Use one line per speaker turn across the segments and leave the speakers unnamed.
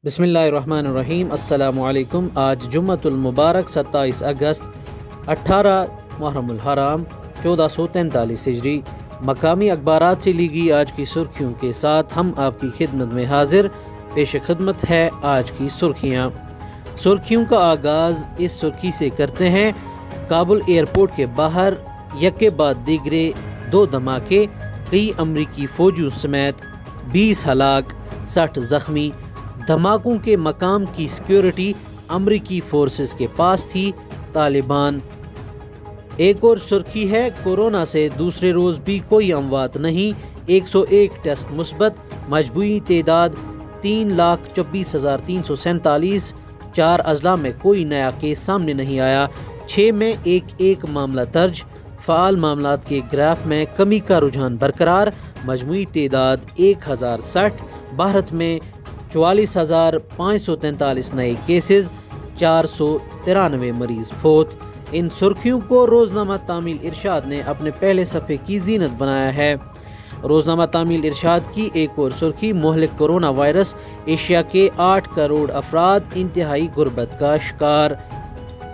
بسم اللہ الرحمن الرحیم۔ السلام علیکم۔ آج جمعۃ المبارک 27 اگست 18 محرم الحرام 1443 ہجری۔ مقامی اخبارات سے لی گئی آج کی سرخیوں کے ساتھ ہم آپ کی خدمت میں حاضر۔ پیش خدمت ہے آج کی سرخیاں۔ سرخیوں کا آغاز اس سرخی سے کرتے ہیں۔ کابل ایئرپورٹ کے باہر یکے بعد دیگرے 2 دھماکے، کئی امریکی فوجیوں سمیت 20 ہلاک، 60 زخمی۔ دھماکوں کے مقام کی سیکیورٹی امریکی فورسز کے پاس تھی۔ طالبان۔ ایک اور سرخی ہے، کورونا سے دوسرے روز بھی کوئی اموات نہیں، 101 ٹیسٹ مثبت، مجموعی تعداد 3,24,347، 4 اضلاع میں کوئی نیا کیس سامنے نہیں آیا، 6 میں ایک معاملہ درج۔ فعال معاملات کے گراف میں کمی کا رجحان برقرار، مجموعی تعداد 1060، بھارت میں 44,543 نئے کیسز، 493 مریض فوت۔ ان سرخیوں کو روزنامہ تعمیل ارشاد نے اپنے پہلے صفحے کی زینت بنایا ہے۔ روزنامہ تعمیل ارشاد کی ایک اور سرخی، مہلک کورونا وائرس، ایشیا کے 8 کروڑ افراد انتہائی غربت کا شکار۔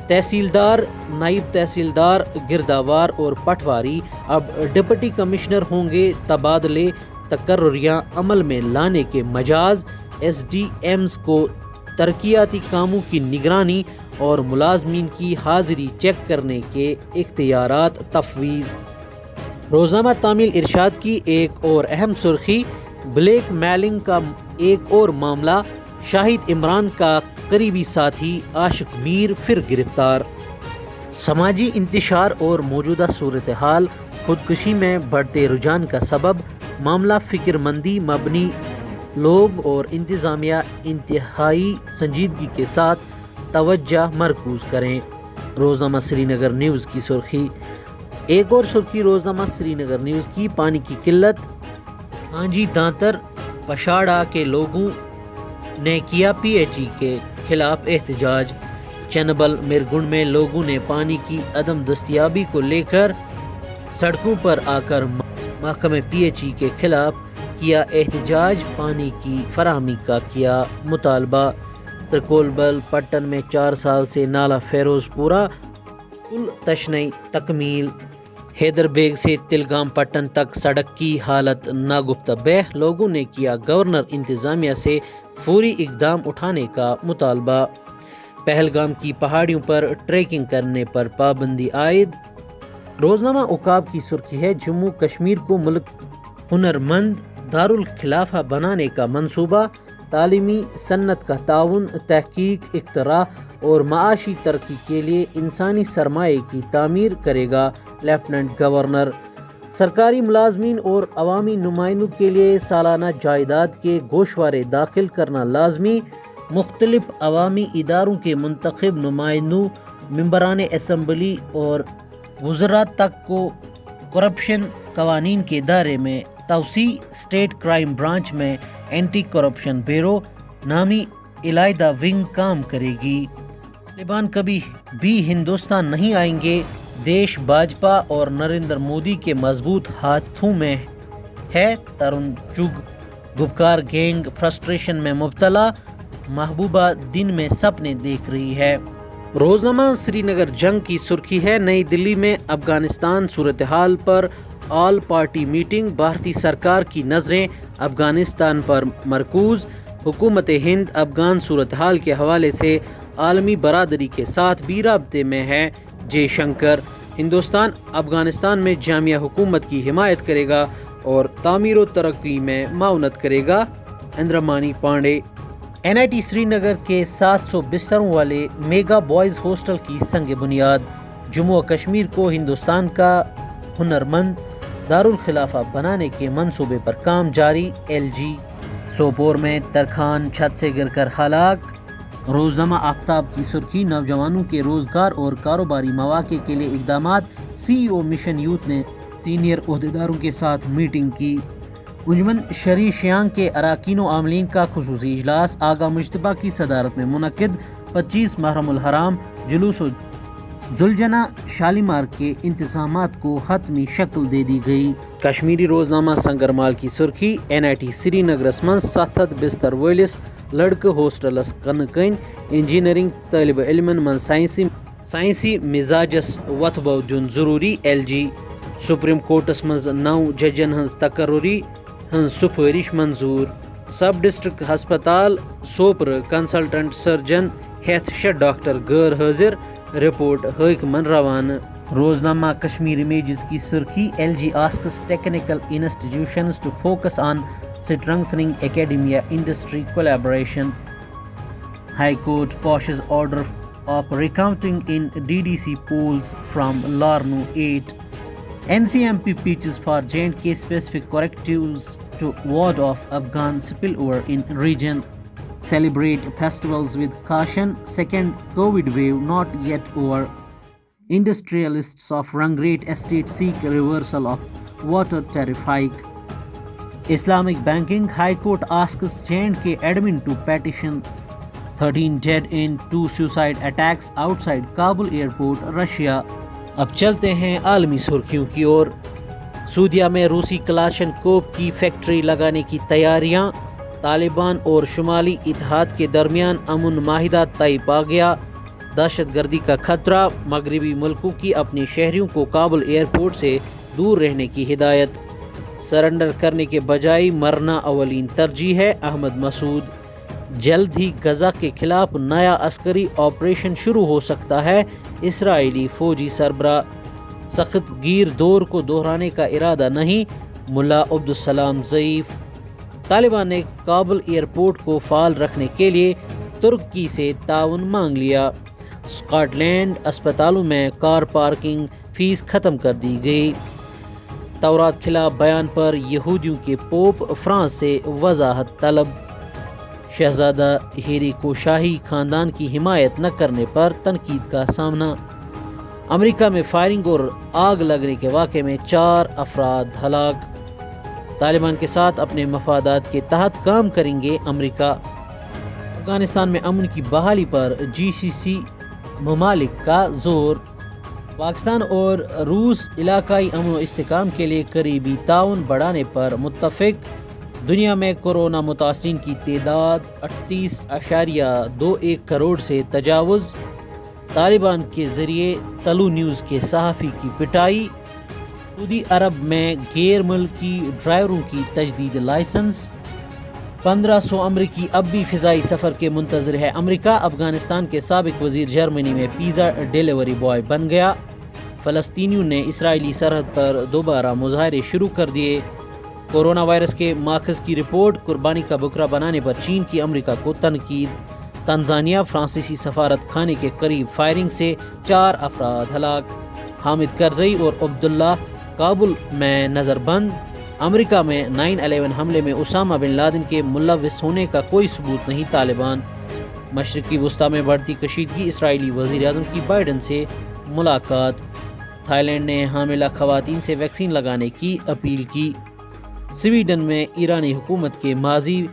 تحصیلدار، نائب تحصیلدار، گرداوار اور پٹواری اب ڈپٹی کمشنر ہوں گے۔ تبادلے تقرریاں عمل میں لانے کے مجاز، ایس ڈی ایمز کو ترقیاتی کاموں کی نگرانی اور ملازمین کی حاضری چیک کرنے کے اختیارات تفویض۔ روزنامہ تعمیل ارشاد کی ایک اور اہم سرخی، بلیک میلنگ کا ایک اور معاملہ، شاہد عمران کا قریبی ساتھی عاشق میر پھر گرفتار۔ سماجی انتشار اور موجودہ صورتحال خودکشی میں بڑھتے رجحان کا سبب، معاملہ فکر مندی مبنی لوگ اور انتظامیہ انتہائی سنجیدگی کے ساتھ توجہ مرکوز کریں۔ روزنامہ سری نگر نیوز کی سرخی۔ ایک اور سرخی روزنامہ سری نگر نیوز کی، پانی کی قلت، کانجی دانتر پشاڑا کے لوگوں نے کیا پی ایچ ای کے خلاف احتجاج۔ چنبل مرگنڈ میں لوگوں نے پانی کی عدم دستیابی کو لے کر سڑکوں پر آ کر محکمہ پی ایچ ای کے خلاف کیا احتجاج، پانی کی فراہمی کا کیا مطالبہ۔ ترکولبل پٹن میں 4 سال سے نالہ فیروز پورہ پل تشنئی تکمیل۔ حیدر بیگ سے تلگام پٹن تک سڑک کی حالت ناگفتہ بہ، لوگوں نے کیا گورنر انتظامیہ سے فوری اقدام اٹھانے کا مطالبہ۔ پہلگام کی پہاڑیوں پر ٹریکنگ کرنے پر پابندی عائد۔ روزنامہ عقاب کی سرخی ہے، جموں کشمیر کو ملک ہنرمند دارالخلافہ بنانے کا منصوبہ، تعلیمی صنعت کا تعاون، تحقیق، اختراع اور معاشی ترقی کے لیے انسانی سرمایہ کی تعمیر کرے گا لیفٹیننٹ گورنر۔ سرکاری ملازمین اور عوامی نمائندوں کے لیے سالانہ جائیداد کے گوشوارے داخل کرنا لازمی، مختلف عوامی اداروں کے منتخب نمائندوں، ممبران اسمبلی اور وزراء تک کو کرپشن قوانین کے دائرے میں توسیع۔ اسٹیٹ کرائم برانچ میں اینٹی کرپشن بیورو نامی علیحدہ ونگ کام کرے گی۔ طالبان کبھی بھی ہندوستان نہیں آئیں گے، دیش بھاجپا اور نریندر مودی کے مضبوط ہاتھوں میں ہے۔ ترون چگ، گپکار گینگ فرسٹریشن میں مبتلا، محبوبہ دن میں سپنے دیکھ رہی ہے۔ روزنامہ سری نگر جنگ کی سرخی ہے، نئی دلی میں افغانستان صورتحال پر آل پارٹی میٹنگ، بھارتی سرکار کی نظریں افغانستان پر مرکوز، حکومت ہند افغان صورتحال کے حوالے سے عالمی برادری کے ساتھ بھی رابطے میں ہے۔ جے شنکر، ہندوستان افغانستان میں جامعہ حکومت کی حمایت کرے گا اور تعمیر و ترقی میں معاونت کرے گا۔ اندرمانی پانڈے۔ این آئی ٹی سری نگر کے 700 بستروں والے میگا بوائز ہاسٹل کی سنگ بنیاد۔ جموں و کشمیر کو ہندوستان کا ہنرمند دارالخلافہ بنانے کے منصوبے پر کام جاری۔ L G. سوپور میں ترکھان چھت سے گر کر ہلاک۔ روزنامہ آفتاب کی سرخی، نوجوانوں کے روزگار اور کاروباری مواقع کے لیے اقدامات، سی ای او مشن یوتھ نے سینئر عہدیداروں کے ساتھ میٹنگ کی۔ انجمن سرخیاں کے اراکین و عاملین کا خصوصی اجلاس آغا مجتبیٰ کی صدارت میں منعقد۔ 25 محرم الحرام جلوس و ذوالجناح شالیمار کے انتظامات کو حتمی شکل دے دی گئی۔ کشمیری روزنامہ سنگرمال کی سرخی، این آئی ٹی سری نگرس من 700 بستر وٲلِس لڑکہ ہوسٹلس کن کن انجینئرنگ طالب علمن من سائنسی مزاجس وتھ بو دن ضروری LG سپریم کورٹس مز 9 ججن ہنز تقرری ہنز سفارش منظور سب ڈسٹرکٹ ہسپتال سوپر کنسلٹنٹ سرجن ہیتھ 6 ڈاکٹر غیر حاضر رپورٹ حاکمن روانہ روزنامہ کشمیر امیجز کی سرخی LG asks technical institutions to focus on strengthening academia industry collaboration. High Court quashes order of recounting in DDC polls from Larnu 8. NCMP pitches for J&K specific correctives to ward off Afghan spillover in region. Celebrate festivals with caution. Second COVID wave not yet over. Industrialists of Rangret estate seek reversal of water tariff hike. Islamic banking. High Court asks J&K admin to petition. 13 dead in 2 suicide attacks outside Kabul airport, Russia. اب چلتے ہیں عالمی سرخیوں کی اور سعودیہ میں روسی کلاشن کوپ کی factory لگانے کی تیاریاں طالبان اور شمالی اتحاد کے درمیان امن معاہدہ طے پا گیا دہشت گردی کا خطرہ مغربی ملکوں کی اپنے شہریوں کو کابل ایئرپورٹ سے دور رہنے کی ہدایت سرنڈر کرنے کے بجائے مرنا اولین ترجیح ہے احمد مسعود جلد ہی غزہ کے خلاف نیا عسکری آپریشن شروع ہو سکتا ہے اسرائیلی فوجی سربراہ سخت گیر دور کو دہرانے کا ارادہ نہیں ملا عبدالسلام ضعیف طالبان نے کابل ایئرپورٹ کو فعال رکھنے کے لیے ترکی سے تعاون مانگ لیا اسکاٹ لینڈ اسپتالوں میں کار پارکنگ فیس ختم کر دی گئی تورات خلاف بیان پر یہودیوں کے پوپ فرانس سے وضاحت طلب شہزادہ ہیری کو شاہی خاندان کی حمایت نہ کرنے پر تنقید کا سامنا امریکہ میں فائرنگ اور آگ لگنے کے واقعے میں 4 افراد ہلاک طالبان کے ساتھ اپنے مفادات کے تحت کام کریں گے امریکہ افغانستان میں امن کی بحالی پر GCC ممالک کا زور پاکستان اور روس علاقائی امن و استحکام کے لیے قریبی تعاون بڑھانے پر متفق دنیا میں کورونا متاثرین کی تعداد 38.21 کروڑ سے تجاوز طالبان کے ذریعے طلوع نیوز کے صحافی کی پٹائی سعودی عرب میں غیر ملکی ڈرائیوروں کی تجدید لائسنس 1500 امریکی اب بھی فضائی سفر کے منتظر ہے امریکہ افغانستان کے سابق وزیر جرمنی میں پیزا ڈیلیوری بوائے بن گیا فلسطینیوں نے اسرائیلی سرحد پر دوبارہ مظاہرے شروع کر دیے کورونا وائرس کے ماخذ کی رپورٹ قربانی کا بکرا بنانے پر چین کی امریکہ کو تنقید تنزانیہ فرانسیسی سفارت خانے کے قریب فائرنگ سے 4 افراد ہلاک حامد کرزئی اور عبداللہ کابل میں نظر بند امریکہ میں 9/11 حملے میں اسامہ بن لادن کے ملوث ہونے کا کوئی ثبوت نہیں طالبان مشرقی وسطی میں بڑھتی کشیدگی اسرائیلی وزیر اعظم کی بائیڈن سے ملاقات تھائی لینڈ نے حاملہ خواتین سے ویکسین لگانے کی اپیل کی سویڈن میں ایرانی حکومت کے ماضی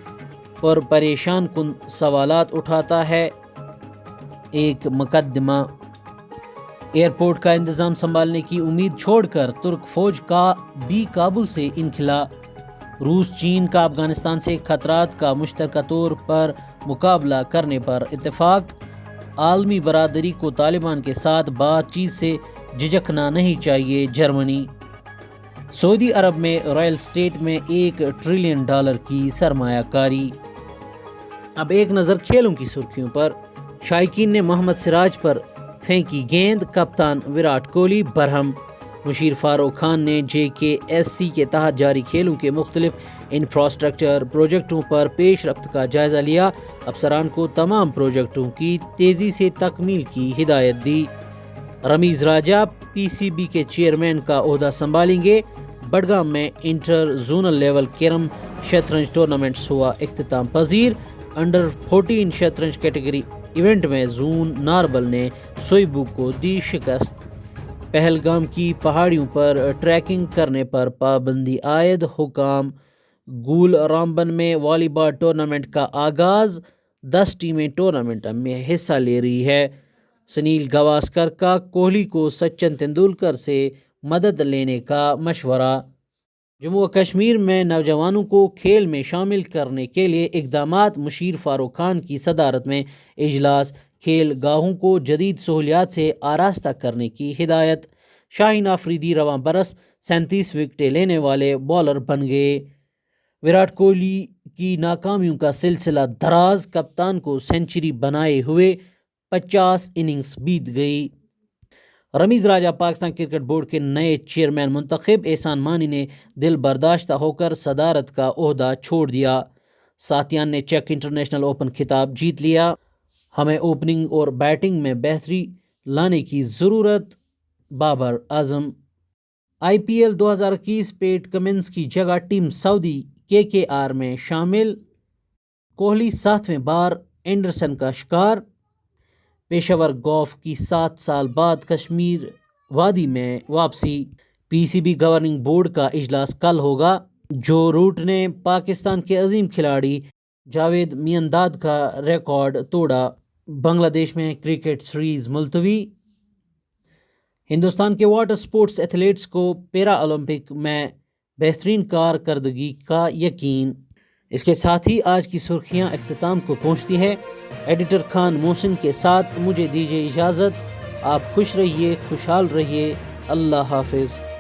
پر پریشان کن سوالات اٹھاتا ہے ایک مقدمہ ایئرپورٹ کا انتظام سنبھالنے کی امید چھوڑ کر ترک فوج کا بھی کابل سے انخلا روس چین کا افغانستان سے خطرات کا مشترکہ طور پر مقابلہ کرنے پر اتفاق عالمی برادری کو طالبان کے ساتھ بات چیت سے جھجکنا نہیں چاہیے جرمنی سعودی عرب میں رائل اسٹیٹ میں $1 ٹریلین کی سرمایہ کاری اب ایک نظر کھیلوں کی سرخیوں پر شائقین نے محمد سراج پر پھینکی گیند کپتان وراٹ کوہلی برہم مشیر فاروق خان نے JKSC کے تحت جاری کھیلوں کے مختلف انفراسٹرکچر پروجیکٹوں پر پیش رفت کا جائزہ لیا افسران کو تمام پروجیکٹوں کی تیزی سے تکمیل کی ہدایت دی رمیز راجہ PCB کے چیئرمین کا عہدہ سنبھالیں گے بڈگام میں انٹر زونل لیول کیرم شطرنج ٹورنامنٹس ہوا اختتام پذیر انڈر 14 شطرنج کیٹیگری ایونٹ میں زون ناربل نے سوئیبو کو دی شکست پہلگام کی پہاڑیوں پر ٹریکنگ کرنے پر پابندی عائد حکام گول رامبن میں والی بال ٹورنامنٹ کا آغاز 10 ٹیمیں ٹورنامنٹ میں حصہ لے رہی ہے سنیل گواسکر کا کوہلی کو سچن تندولکر سے مدد لینے کا مشورہ جموں و کشمیر میں نوجوانوں کو کھیل میں شامل کرنے کے لیے اقدامات، مشیر فاروق خان کی صدارت میں اجلاس، کھیل گاہوں کو جدید سہولیات سے آراستہ کرنے کی ہدایت۔ شاہین آفریدی رواں برس 37 وکٹیں لینے والے بالر بن گئے۔ وراٹ کوہلی کی ناکامیوں کا سلسلہ دراز، کپتان کو سنچری بنائے ہوئے 50 اننگز بیت گئی۔ رمیز راجہ پاکستان کرکٹ بورڈ کے نئے چیئرمین منتخب، احسان مانی نے دل برداشتہ ہو کر صدارت کا عہدہ چھوڑ دیا۔ ساتھیان نے چیک انٹرنیشنل اوپن خطاب جیت لیا۔ ہمیں اوپننگ اور بیٹنگ میں بہتری لانے کی ضرورت، بابر اعظم۔ IPL 2021 پیٹ کمنس کی جگہ ٹیم سعودی KKR میں شامل، کوہلی 7ویں بار اینڈرسن کا شکار۔ پیشہ ور گولف کی 7 سال بعد کشمیر وادی میں واپسی۔ PCB گورننگ بورڈ کا اجلاس کل ہوگا۔ جو روٹ نے پاکستان کے عظیم کھلاڑی جاوید میانداد کا ریکارڈ توڑا۔ بنگلہ دیش میں کرکٹ سیریز ملتوی۔ ہندوستان کے واٹر سپورٹس ایتھلیٹس کو پیرا اولمپک میں بہترین کارکردگی کا یقین۔ اس کے ساتھ ہی آج کی سرخیاں اختتام کو پہنچتی ہے۔ ایڈیٹر خان محسن کے ساتھ مجھے دیجیے اجازت۔ آپ خوش رہیے، خوشحال رہیے۔ اللہ حافظ۔